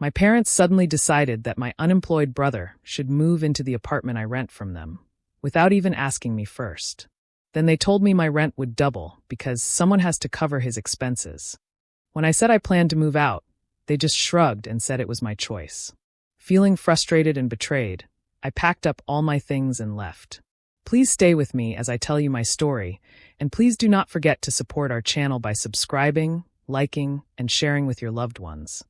My parents suddenly decided that my unemployed brother should move into the apartment I rent from them, without even asking me first. Then they told me my rent would double because someone has to cover his expenses. When I said I planned to move out, they just shrugged and said it was my choice. Feeling frustrated and betrayed, I packed up all my things and left. Please stay with me as I tell you my story, and please do not forget to support our channel by subscribing, liking, and sharing with your loved ones.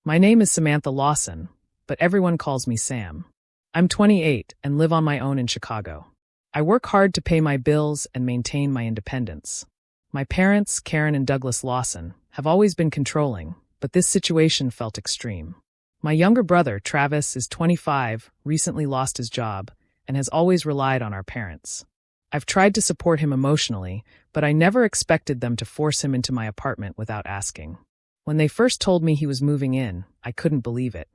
My name is Samantha Lawson, but everyone calls me Sam. I'm 28 and live on my own in Chicago. I work hard to pay my bills and maintain my independence. My parents, Karen and Douglas Lawson, have always been controlling, but this situation felt extreme. My younger brother, Travis, is 25, recently lost his job, and has always relied on our parents. I've tried to support him emotionally, but I never expected them to force him into my apartment without asking. When they first told me he was moving in, I couldn't believe it.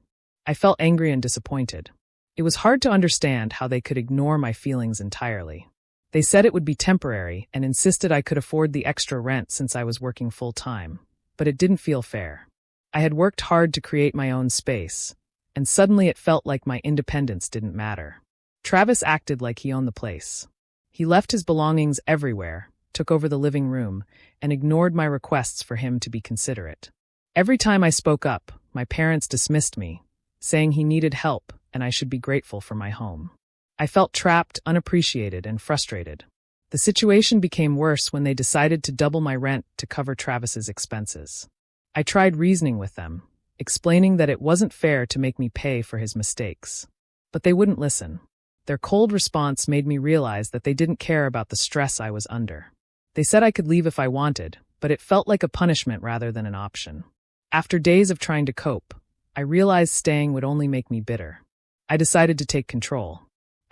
I felt angry and disappointed. It was hard to understand how they could ignore my feelings entirely. They said it would be temporary and insisted I could afford the extra rent since I was working full-time, but it didn't feel fair. I had worked hard to create my own space, and suddenly it felt like my independence didn't matter. Travis acted like he owned the place. He left his belongings everywhere, took over the living room, and ignored my requests for him to be considerate. Every time I spoke up, my parents dismissed me, saying he needed help and I should be grateful for my home. I felt trapped, unappreciated, and frustrated. The situation became worse when they decided to double my rent to cover Travis's expenses. I tried reasoning with them, explaining that it wasn't fair to make me pay for his mistakes. But they wouldn't listen. Their cold response made me realize that they didn't care about the stress I was under. They said I could leave if I wanted, but it felt like a punishment rather than an option. After days of trying to cope, I realized staying would only make me bitter. I decided to take control.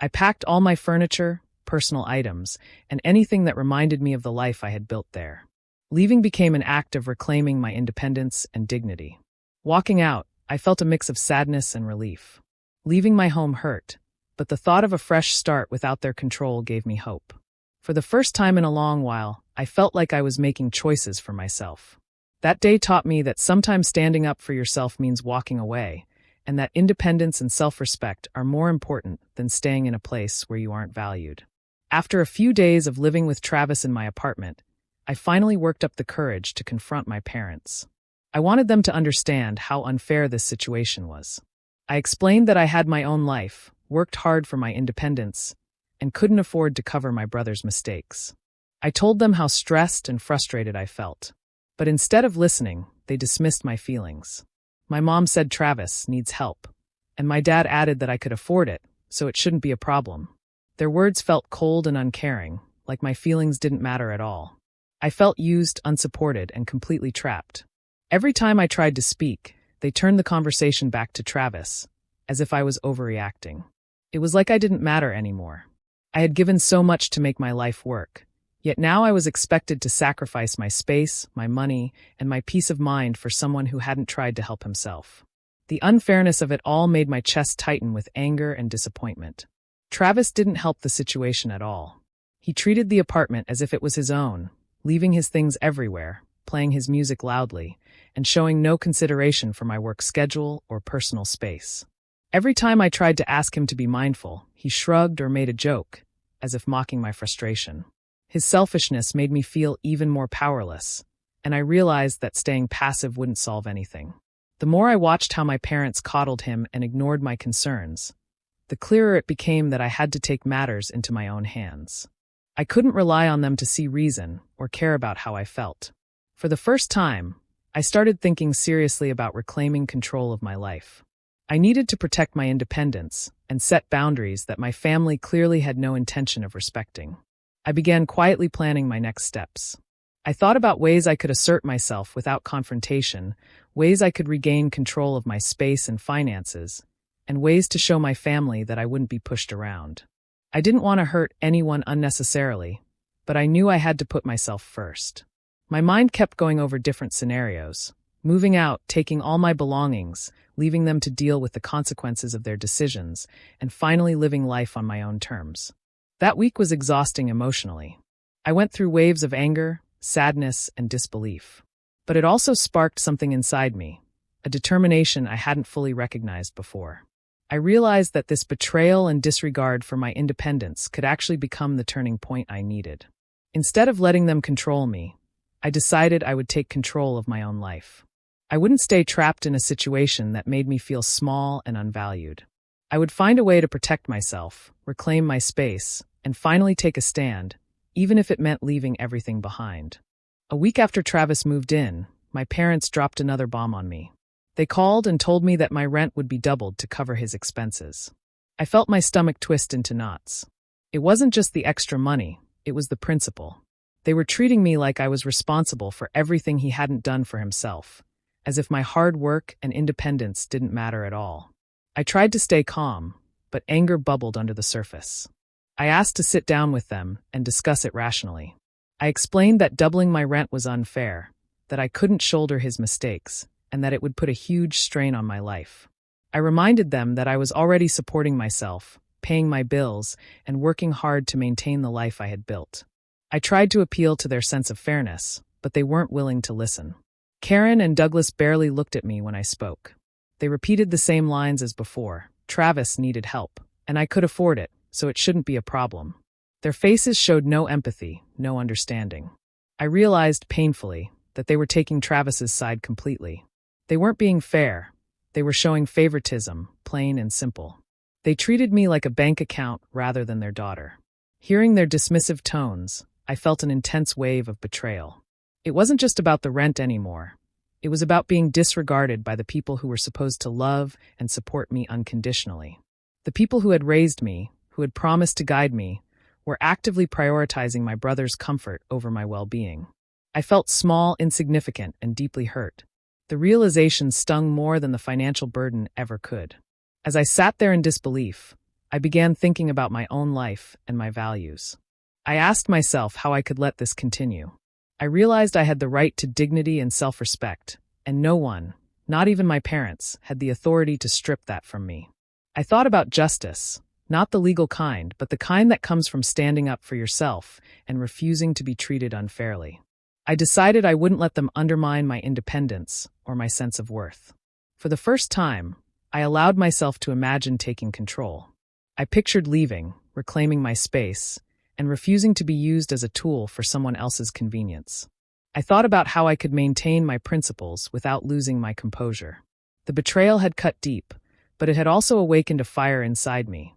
I packed all my furniture, personal items, and anything that reminded me of the life I had built there. Leaving became an act of reclaiming my independence and dignity. Walking out, I felt a mix of sadness and relief. Leaving my home hurt, but the thought of a fresh start without their control gave me hope. For the first time in a long while, I felt like I was making choices for myself. That day taught me that sometimes standing up for yourself means walking away, and that independence and self-respect are more important than staying in a place where you aren't valued. After a few days of living with Travis in my apartment, I finally worked up the courage to confront my parents. I wanted them to understand how unfair this situation was. I explained that I had my own life, worked hard for my independence, and couldn't afford to cover my brother's mistakes. I told them how stressed and frustrated I felt. But instead of listening, they dismissed my feelings. My mom said Travis needs help, and my dad added that I could afford it, so it shouldn't be a problem. Their words felt cold and uncaring, like my feelings didn't matter at all. I felt used, unsupported, and completely trapped. Every time I tried to speak, they turned the conversation back to Travis, as if I was overreacting. It was like I didn't matter anymore. I had given so much to make my life work. Yet now I was expected to sacrifice my space, my money, and my peace of mind for someone who hadn't tried to help himself. The unfairness of it all made my chest tighten with anger and disappointment. Travis didn't help the situation at all. He treated the apartment as if it was his own, leaving his things everywhere, playing his music loudly, and showing no consideration for my work schedule or personal space. Every time I tried to ask him to be mindful, he shrugged or made a joke, as if mocking my frustration. His selfishness made me feel even more powerless, and I realized that staying passive wouldn't solve anything. The more I watched how my parents coddled him and ignored my concerns, the clearer it became that I had to take matters into my own hands. I couldn't rely on them to see reason or care about how I felt. For the first time, I started thinking seriously about reclaiming control of my life. I needed to protect my independence and set boundaries that my family clearly had no intention of respecting. I began quietly planning my next steps. I thought about ways I could assert myself without confrontation, ways I could regain control of my space and finances, and ways to show my family that I wouldn't be pushed around. I didn't want to hurt anyone unnecessarily, but I knew I had to put myself first. My mind kept going over different scenarios, moving out, taking all my belongings, leaving them to deal with the consequences of their decisions, and finally living life on my own terms. That week was exhausting emotionally. I went through waves of anger, sadness, and disbelief. But it also sparked something inside me, a determination I hadn't fully recognized before. I realized that this betrayal and disregard for my independence could actually become the turning point I needed. Instead of letting them control me, I decided I would take control of my own life. I wouldn't stay trapped in a situation that made me feel small and unvalued. I would find a way to protect myself, reclaim my space, and finally take a stand, even if it meant leaving everything behind. A week after Travis moved in, my parents dropped another bomb on me. They called and told me that my rent would be doubled to cover his expenses. I felt my stomach twist into knots. It wasn't just the extra money, it was the principle. They were treating me like I was responsible for everything he hadn't done for himself, as if my hard work and independence didn't matter at all. I tried to stay calm, but anger bubbled under the surface. I asked to sit down with them and discuss it rationally. I explained that doubling my rent was unfair, that I couldn't shoulder his mistakes, and that it would put a huge strain on my life. I reminded them that I was already supporting myself, paying my bills, and working hard to maintain the life I had built. I tried to appeal to their sense of fairness, but they weren't willing to listen. Karen and Douglas barely looked at me when I spoke. They repeated the same lines as before. Travis needed help, and I could afford it, so it shouldn't be a problem. Their faces showed no empathy, no understanding. I realized painfully that they were taking Travis's side completely. They weren't being fair. They were showing favoritism, plain and simple. They treated me like a bank account rather than their daughter. Hearing their dismissive tones, I felt an intense wave of betrayal. It wasn't just about the rent anymore. It was about being disregarded by the people who were supposed to love and support me unconditionally. The people who had raised me, who had promised to guide me, were actively prioritizing my brother's comfort over my well-being. I felt small, insignificant, and deeply hurt. The realization stung more than the financial burden ever could. As I sat there in disbelief, I began thinking about my own life and my values. I asked myself how I could let this continue. I realized I had the right to dignity and self-respect, and no one, not even my parents, had the authority to strip that from me. I thought about justice, not the legal kind, but the kind that comes from standing up for yourself and refusing to be treated unfairly. I decided I wouldn't let them undermine my independence or my sense of worth. For the first time, I allowed myself to imagine taking control. I pictured leaving, reclaiming my space, and refusing to be used as a tool for someone else's convenience. I thought about how I could maintain my principles without losing my composure. The betrayal had cut deep, but it had also awakened a fire inside me,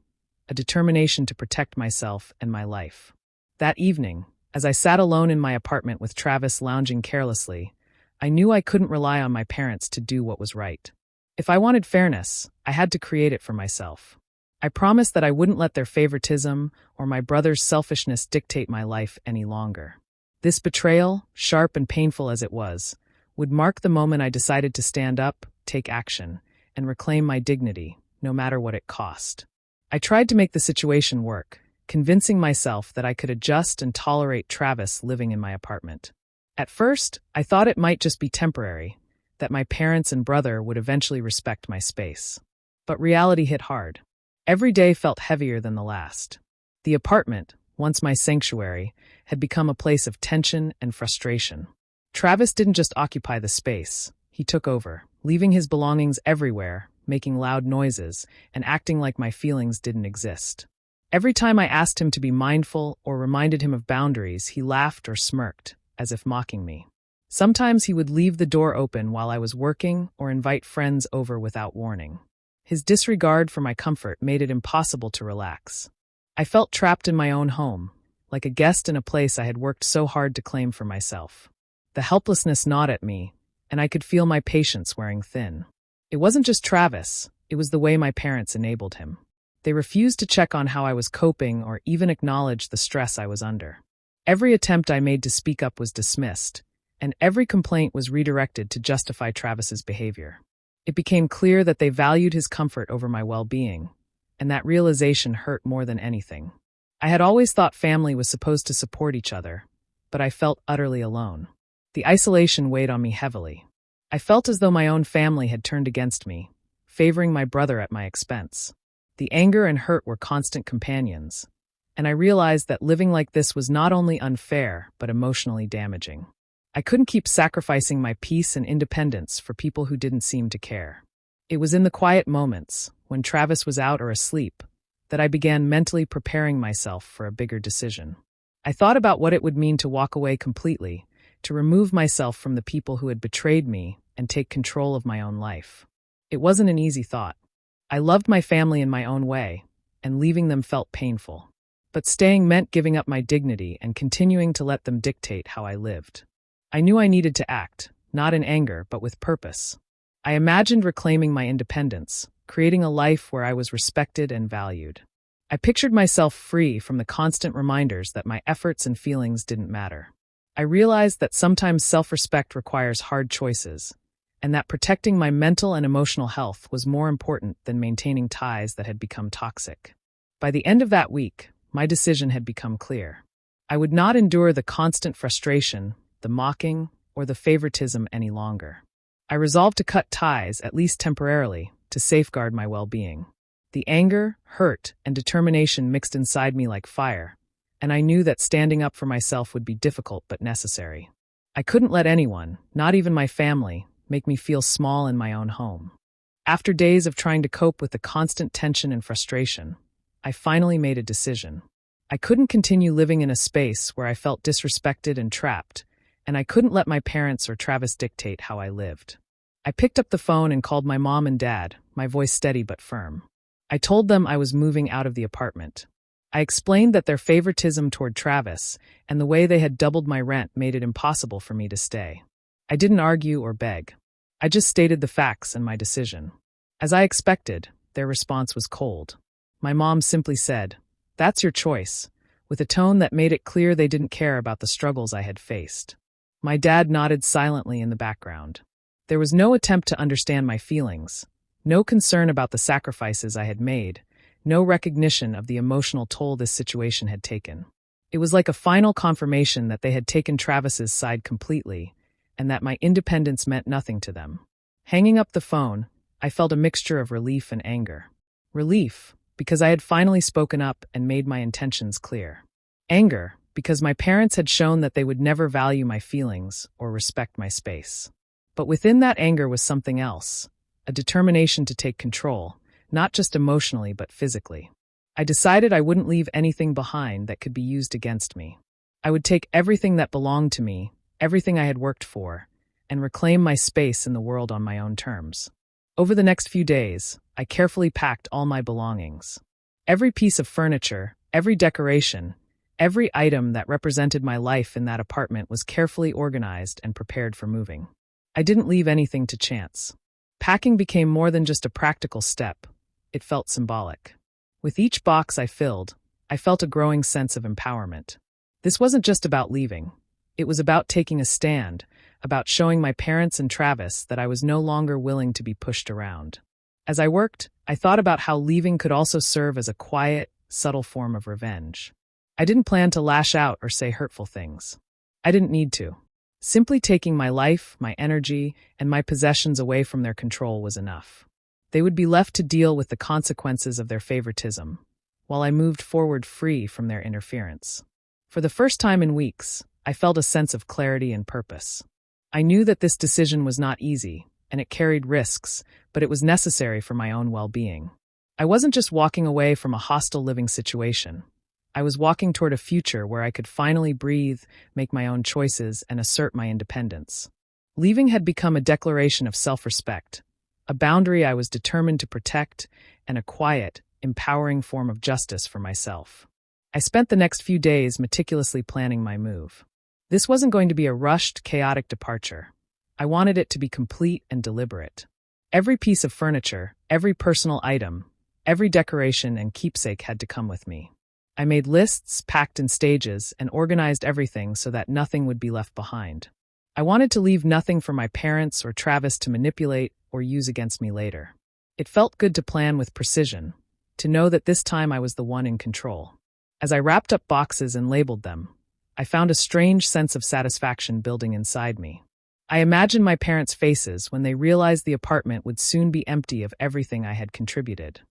a determination to protect myself and my life. That evening, as I sat alone in my apartment with Travis lounging carelessly, I knew I couldn't rely on my parents to do what was right. If I wanted fairness, I had to create it for myself. I promised that I wouldn't let their favoritism or my brother's selfishness dictate my life any longer. This betrayal, sharp and painful as it was, would mark the moment I decided to stand up, take action, and reclaim my dignity, no matter what it cost. I tried to make the situation work, convincing myself that I could adjust and tolerate Travis living in my apartment. At first, I thought it might just be temporary, that my parents and brother would eventually respect my space. But reality hit hard. Every day felt heavier than the last. The apartment, once my sanctuary, had become a place of tension and frustration. Travis didn't just occupy the space, he took over, leaving his belongings everywhere, making loud noises, and acting like my feelings didn't exist. Every time I asked him to be mindful or reminded him of boundaries, he laughed or smirked, as if mocking me. Sometimes he would leave the door open while I was working or invite friends over without warning. His disregard for my comfort made it impossible to relax. I felt trapped in my own home, like a guest in a place I had worked so hard to claim for myself. The helplessness gnawed at me, and I could feel my patience wearing thin. It wasn't just Travis, it was the way my parents enabled him. They refused to check on how I was coping or even acknowledge the stress I was under. Every attempt I made to speak up was dismissed, and every complaint was redirected to justify Travis's behavior. It became clear that they valued his comfort over my well-being, and that realization hurt more than anything. I had always thought family was supposed to support each other, but I felt utterly alone. The isolation weighed on me heavily. I felt as though my own family had turned against me, favoring my brother at my expense. The anger and hurt were constant companions, and I realized that living like this was not only unfair but emotionally damaging. I couldn't keep sacrificing my peace and independence for people who didn't seem to care. It was in the quiet moments, when Travis was out or asleep, that I began mentally preparing myself for a bigger decision. I thought about what it would mean to walk away completely, to remove myself from the people who had betrayed me and take control of my own life. It wasn't an easy thought. I loved my family in my own way, and leaving them felt painful. But staying meant giving up my dignity and continuing to let them dictate how I lived. I knew I needed to act, not in anger, but with purpose. I imagined reclaiming my independence, creating a life where I was respected and valued. I pictured myself free from the constant reminders that my efforts and feelings didn't matter. I realized that sometimes self-respect requires hard choices, and that protecting my mental and emotional health was more important than maintaining ties that had become toxic. By the end of that week, my decision had become clear. I would not endure the constant frustration, the mocking, or the favoritism any longer. I resolved to cut ties, at least temporarily, to safeguard my well-being. The anger, hurt, and determination mixed inside me like fire, and I knew that standing up for myself would be difficult but necessary. I couldn't let anyone, not even my family, make me feel small in my own home. After days of trying to cope with the constant tension and frustration, I finally made a decision. I couldn't continue living in a space where I felt disrespected and trapped, and I couldn't let my parents or Travis dictate how I lived. I picked up the phone and called my mom and dad, my voice steady but firm. I told them I was moving out of the apartment. I explained that their favoritism toward Travis and the way they had doubled my rent made it impossible for me to stay. I didn't argue or beg. I just stated the facts and my decision. As I expected, their response was cold. My mom simply said, "That's your choice," with a tone that made it clear they didn't care about the struggles I had faced. My dad nodded silently in the background. There was no attempt to understand my feelings, no concern about the sacrifices I had made, no recognition of the emotional toll this situation had taken. It was like a final confirmation that they had taken Travis's side completely, and that my independence meant nothing to them. Hanging up the phone, I felt a mixture of relief and anger. Relief, because I had finally spoken up and made my intentions clear. Anger, because my parents had shown that they would never value my feelings or respect my space. But within that anger was something else, a determination to take control, not just emotionally but physically. I decided I wouldn't leave anything behind that could be used against me. I would take everything that belonged to me, everything I had worked for, and reclaim my space in the world on my own terms. Over the next few days, I carefully packed all my belongings. Every piece of furniture, every decoration, every item that represented my life in that apartment was carefully organized and prepared for moving. I didn't leave anything to chance. Packing became more than just a practical step. It felt symbolic. With each box I filled, I felt a growing sense of empowerment. This wasn't just about leaving. It was about taking a stand, about showing my parents and Travis that I was no longer willing to be pushed around. As I worked, I thought about how leaving could also serve as a quiet, subtle form of revenge. I didn't plan to lash out or say hurtful things. I didn't need to. Simply taking my life, my energy, and my possessions away from their control was enough. They would be left to deal with the consequences of their favoritism, while I moved forward free from their interference. For the first time in weeks, I felt a sense of clarity and purpose. I knew that this decision was not easy, and it carried risks, but it was necessary for my own well-being. I wasn't just walking away from a hostile living situation. I was walking toward a future where I could finally breathe, make my own choices, and assert my independence. Leaving had become a declaration of self-respect, a boundary I was determined to protect, and a quiet, empowering form of justice for myself. I spent the next few days meticulously planning my move. This wasn't going to be a rushed, chaotic departure. I wanted it to be complete and deliberate. Every piece of furniture, every personal item, every decoration and keepsake had to come with me. I made lists, packed in stages, and organized everything so that nothing would be left behind. I wanted to leave nothing for my parents or Travis to manipulate or use against me later. It felt good to plan with precision, to know that this time I was the one in control. As I wrapped up boxes and labeled them, I found a strange sense of satisfaction building inside me. I imagined my parents' faces when they realized the apartment would soon be empty of everything I had contributed.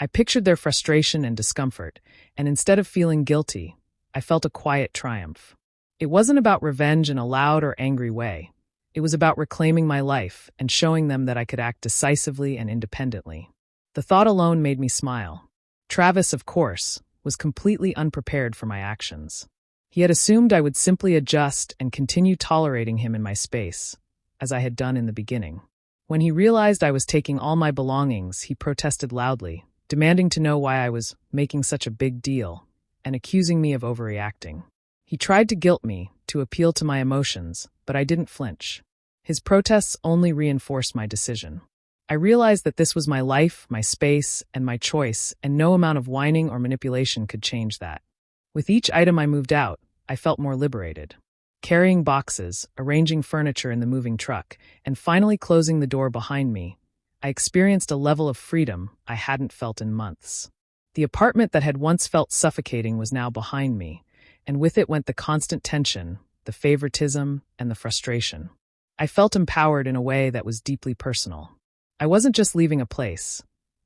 I pictured their frustration and discomfort, and instead of feeling guilty, I felt a quiet triumph. It wasn't about revenge in a loud or angry way. It was about reclaiming my life and showing them that I could act decisively and independently. The thought alone made me smile. Travis, of course, was completely unprepared for my actions. He had assumed I would simply adjust and continue tolerating him in my space, as I had done in the beginning. When he realized I was taking all my belongings, he protested loudly, demanding to know why I was making such a big deal and accusing me of overreacting. He tried to guilt me, to appeal to my emotions, but I didn't flinch. His protests only reinforced my decision. I realized that this was my life, my space, and my choice, and no amount of whining or manipulation could change that. With each item I moved out, I felt more liberated. Carrying boxes, arranging furniture in the moving truck, and finally closing the door behind me, I experienced a level of freedom I hadn't felt in months. The apartment that had once felt suffocating was now behind me, and with it went the constant tension, the favoritism, and the frustration. I felt empowered in a way that was deeply personal. I wasn't just leaving a place.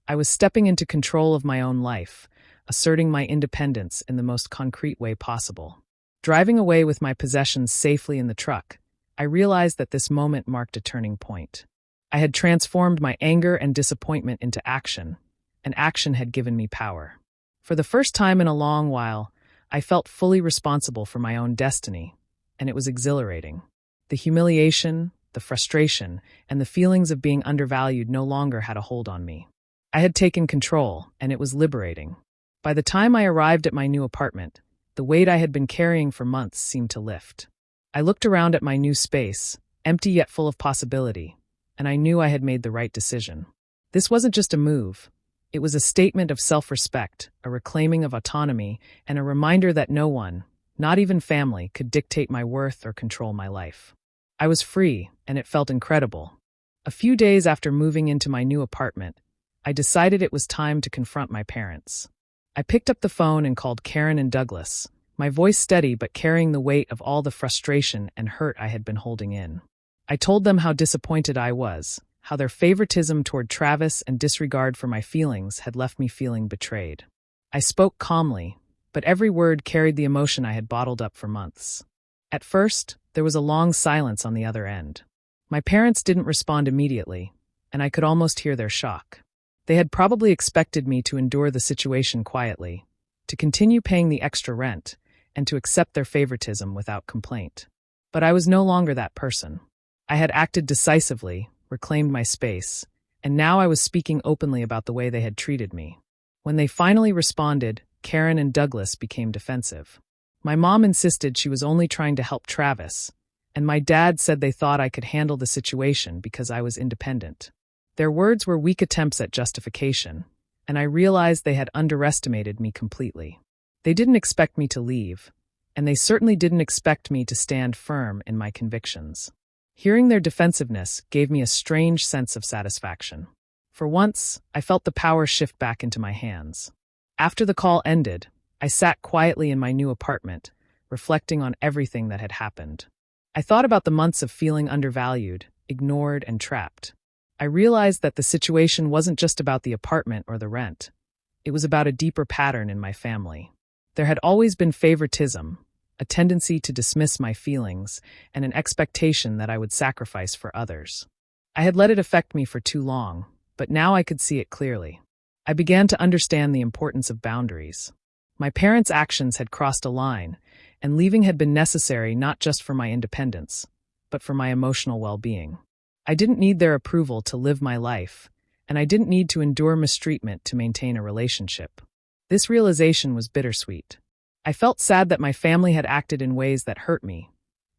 I was stepping into control of my own life, asserting my independence in the most concrete way possible. Driving away with my possessions safely in the truck, I realized that this moment marked a turning point. I had transformed my anger and disappointment into action, and action had given me power. For the first time in a long while, I felt fully responsible for my own destiny, and it was exhilarating. The humiliation, the frustration, and the feelings of being undervalued no longer had a hold on me. I had taken control, and it was liberating. By the time I arrived at my new apartment, the weight I had been carrying for months seemed to lift. I looked around at my new space, empty yet full of possibility, and I knew I had made the right decision. This wasn't just a move. It was a statement of self-respect, a reclaiming of autonomy, and a reminder that no one, not even family, could dictate my worth or control my life. I was free, and it felt incredible. A few days after moving into my new apartment, I decided it was time to confront my parents. I picked up the phone and called Karen and Douglas, my voice steady but carrying the weight of all the frustration and hurt I had been holding in. I told them how disappointed I was, how their favoritism toward Travis and disregard for my feelings had left me feeling betrayed. I spoke calmly, but every word carried the emotion I had bottled up for months. At first, there was a long silence on the other end. My parents didn't respond immediately, and I could almost hear their shock. They had probably expected me to endure the situation quietly, to continue paying the extra rent, and to accept their favoritism without complaint. But I was no longer that person. I had acted decisively, reclaimed my space, and now I was speaking openly about the way they had treated me. When they finally responded, Karen and Douglas became defensive. My mom insisted she was only trying to help Travis, and my dad said they thought I could handle the situation because I was independent. Their words were weak attempts at justification, and I realized they had underestimated me completely. They didn't expect me to leave, and they certainly didn't expect me to stand firm in my convictions. Hearing their defensiveness gave me a strange sense of satisfaction. For once, I felt the power shift back into my hands. After the call ended, I sat quietly in my new apartment, reflecting on everything that had happened. I thought about the months of feeling undervalued, ignored, and trapped. I realized that the situation wasn't just about the apartment or the rent. It was about a deeper pattern in my family. There had always been favoritism, a tendency to dismiss my feelings, and an expectation that I would sacrifice for others. I had let it affect me for too long, but now I could see it clearly. I began to understand the importance of boundaries. My parents' actions had crossed a line, and leaving had been necessary not just for my independence, but for my emotional well-being. I didn't need their approval to live my life, and I didn't need to endure mistreatment to maintain a relationship. This realization was bittersweet. I felt sad that my family had acted in ways that hurt me,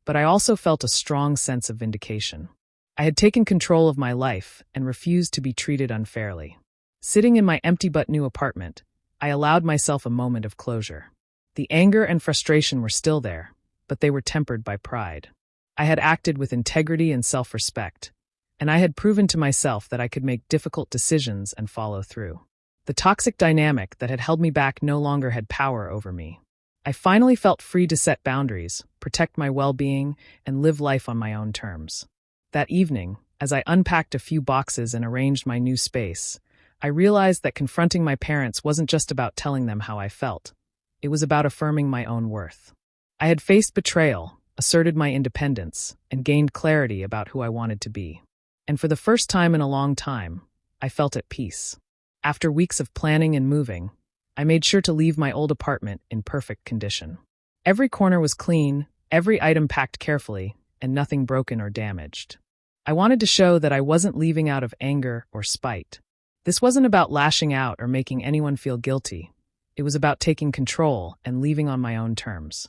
but I also felt a strong sense of vindication. I had taken control of my life and refused to be treated unfairly. Sitting in my empty but new apartment, I allowed myself a moment of closure. The anger and frustration were still there, but they were tempered by pride. I had acted with integrity and self-respect, and I had proven to myself that I could make difficult decisions and follow through. The toxic dynamic that had held me back no longer had power over me. I finally felt free to set boundaries, protect my well-being, and live life on my own terms. That evening, as I unpacked a few boxes and arranged my new space, I realized that confronting my parents wasn't just about telling them how I felt. It was about affirming my own worth. I had faced betrayal, asserted my independence, and gained clarity about who I wanted to be. And for the first time in a long time, I felt at peace. After weeks of planning and moving, I made sure to leave my old apartment in perfect condition. Every corner was clean, every item packed carefully, and nothing broken or damaged. I wanted to show that I wasn't leaving out of anger or spite. This wasn't about lashing out or making anyone feel guilty. It was about taking control and leaving on my own terms.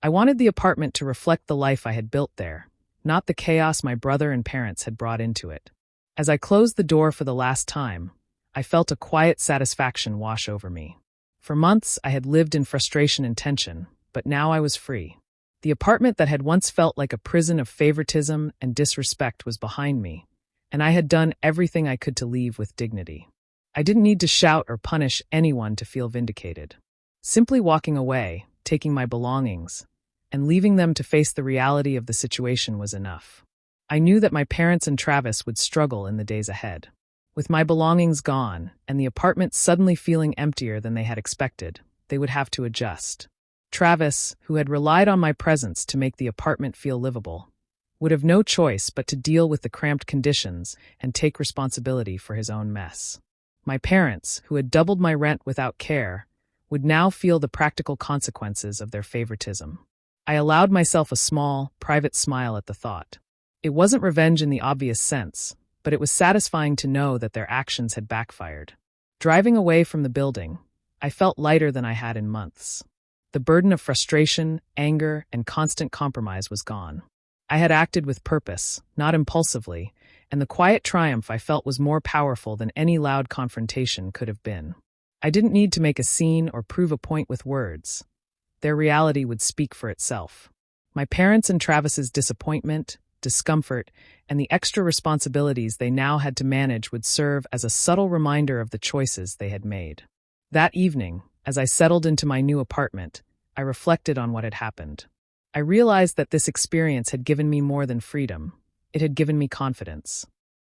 I wanted the apartment to reflect the life I had built there, not the chaos my brother and parents had brought into it. As I closed the door for the last time, I felt a quiet satisfaction wash over me. For months, I had lived in frustration and tension, but now I was free. The apartment that had once felt like a prison of favoritism and disrespect was behind me, and I had done everything I could to leave with dignity. I didn't need to shout or punish anyone to feel vindicated. Simply walking away, taking my belongings, and leaving them to face the reality of the situation was enough. I knew that my parents and Travis would struggle in the days ahead. With my belongings gone, and the apartment suddenly feeling emptier than they had expected, they would have to adjust. Travis, who had relied on my presence to make the apartment feel livable, would have no choice but to deal with the cramped conditions and take responsibility for his own mess. My parents, who had doubled my rent without care, would now feel the practical consequences of their favoritism. I allowed myself a small, private smile at the thought. It wasn't revenge in the obvious sense, but it was satisfying to know that their actions had backfired. Driving away from the building, I felt lighter than I had in months. The burden of frustration, anger, and constant compromise was gone. I had acted with purpose, not impulsively, and the quiet triumph I felt was more powerful than any loud confrontation could have been. I didn't need to make a scene or prove a point with words. Their reality would speak for itself. My parents and Travis's disappointment, discomfort, and the extra responsibilities they now had to manage would serve as a subtle reminder of the choices they had made. That evening, as I settled into my new apartment, I reflected on what had happened. I realized that this experience had given me more than freedom. It had given me confidence.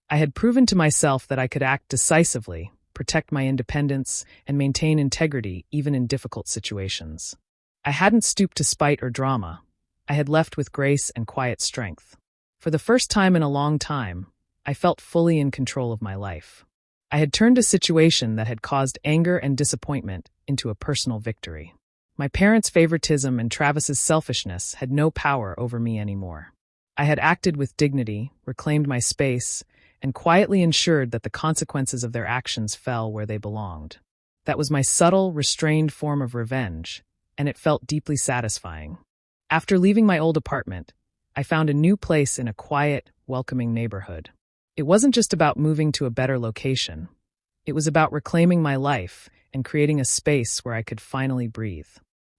I had proven to myself that I could act decisively, protect my independence, and maintain integrity even in difficult situations. I hadn't stooped to spite or drama. I had left with grace and quiet strength. For the first time in a long time, I felt fully in control of my life. I had turned a situation that had caused anger and disappointment into a personal victory. My parents' favoritism and Travis's selfishness had no power over me anymore. I had acted with dignity, reclaimed my space, and quietly ensured that the consequences of their actions fell where they belonged. That was my subtle, restrained form of revenge, and it felt deeply satisfying. After leaving my old apartment, I found a new place in a quiet, welcoming neighborhood. It wasn't just about moving to a better location. It was about reclaiming my life and creating a space where I could finally breathe.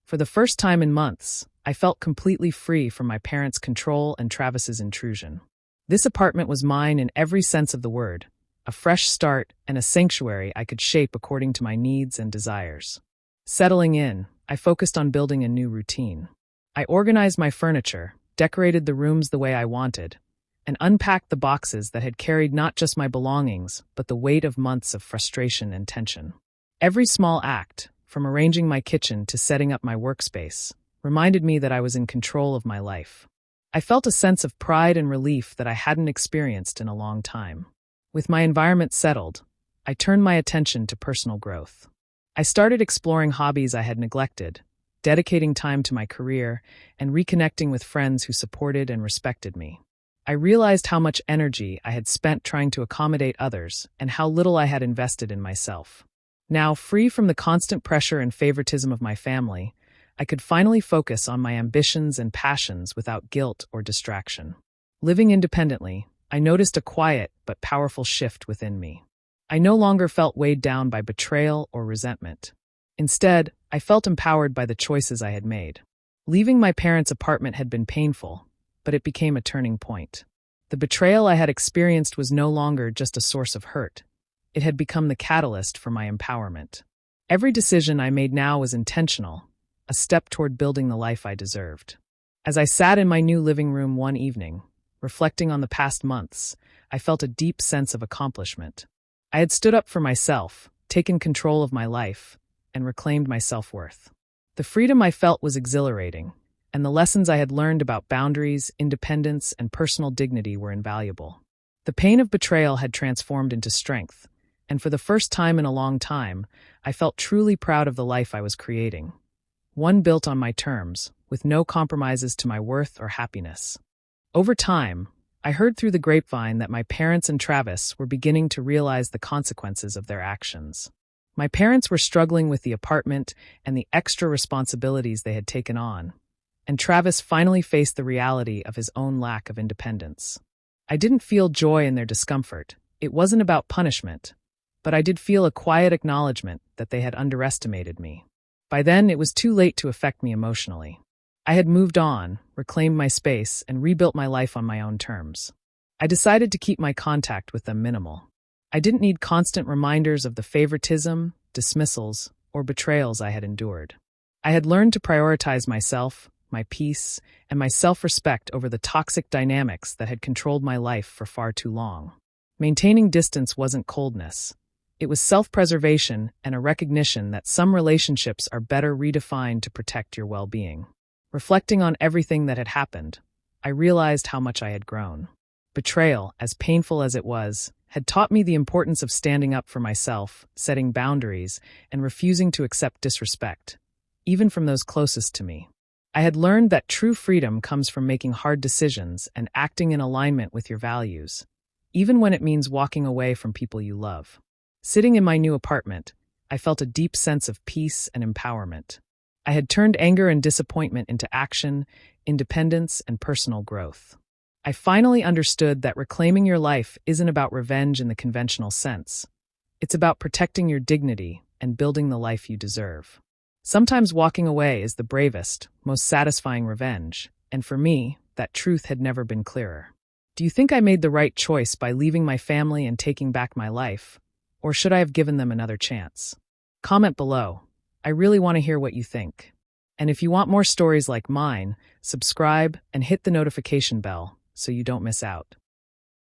For the first time in months, I felt completely free from my parents' control and Travis's intrusion. This apartment was mine in every sense of the word, a fresh start and a sanctuary I could shape according to my needs and desires. Settling in, I focused on building a new routine. I organized my furniture, decorated the rooms the way I wanted, and unpacked the boxes that had carried not just my belongings, but the weight of months of frustration and tension. Every small act, from arranging my kitchen to setting up my workspace, reminded me that I was in control of my life. I felt a sense of pride and relief that I hadn't experienced in a long time. With my environment settled, I turned my attention to personal growth. I started exploring hobbies I had neglected, dedicating time to my career, and reconnecting with friends who supported and respected me. I realized how much energy I had spent trying to accommodate others and how little I had invested in myself. Now, free from the constant pressure and favoritism of my family, I could finally focus on my ambitions and passions without guilt or distraction. Living independently, I noticed a quiet but powerful shift within me. I no longer felt weighed down by betrayal or resentment. Instead, I felt empowered by the choices I had made. Leaving my parents' apartment had been painful, but it became a turning point. The betrayal I had experienced was no longer just a source of hurt. It had become the catalyst for my empowerment. Every decision I made now was intentional, a step toward building the life I deserved. As I sat in my new living room one evening, reflecting on the past months, I felt a deep sense of accomplishment. I had stood up for myself, taken control of my life, and reclaimed my self-worth. The freedom I felt was exhilarating, and the lessons I had learned about boundaries, independence, and personal dignity were invaluable. The pain of betrayal had transformed into strength, and for the first time in a long time, I felt truly proud of the life I was creating. One built on my terms, with no compromises to my worth or happiness. Over time, I heard through the grapevine that my parents and Travis were beginning to realize the consequences of their actions. My parents were struggling with the apartment and the extra responsibilities they had taken on, and Travis finally faced the reality of his own lack of independence. I didn't feel joy in their discomfort. It wasn't about punishment, but I did feel a quiet acknowledgement that they had underestimated me. By then, it was too late to affect me emotionally. I had moved on, reclaimed my space, and rebuilt my life on my own terms. I decided to keep my contact with them minimal. I didn't need constant reminders of the favoritism, dismissals, or betrayals I had endured. I had learned to prioritize myself, my peace, and my self-respect over the toxic dynamics that had controlled my life for far too long. Maintaining distance wasn't coldness. It was self-preservation and a recognition that some relationships are better redefined to protect your well-being. Reflecting on everything that had happened, I realized how much I had grown. Betrayal, as painful as it was, had taught me the importance of standing up for myself, setting boundaries, and refusing to accept disrespect, even from those closest to me. I had learned that true freedom comes from making hard decisions and acting in alignment with your values, even when it means walking away from people you love. Sitting in my new apartment, I felt a deep sense of peace and empowerment. I had turned anger and disappointment into action, independence, and personal growth. I finally understood that reclaiming your life isn't about revenge in the conventional sense. It's about protecting your dignity and building the life you deserve. Sometimes walking away is the bravest, most satisfying revenge, and for me, that truth had never been clearer. Do you think I made the right choice by leaving my family and taking back my life, or should I have given them another chance? Comment below. I really want to hear what you think. And if you want more stories like mine, subscribe and hit the notification bell so you don't miss out.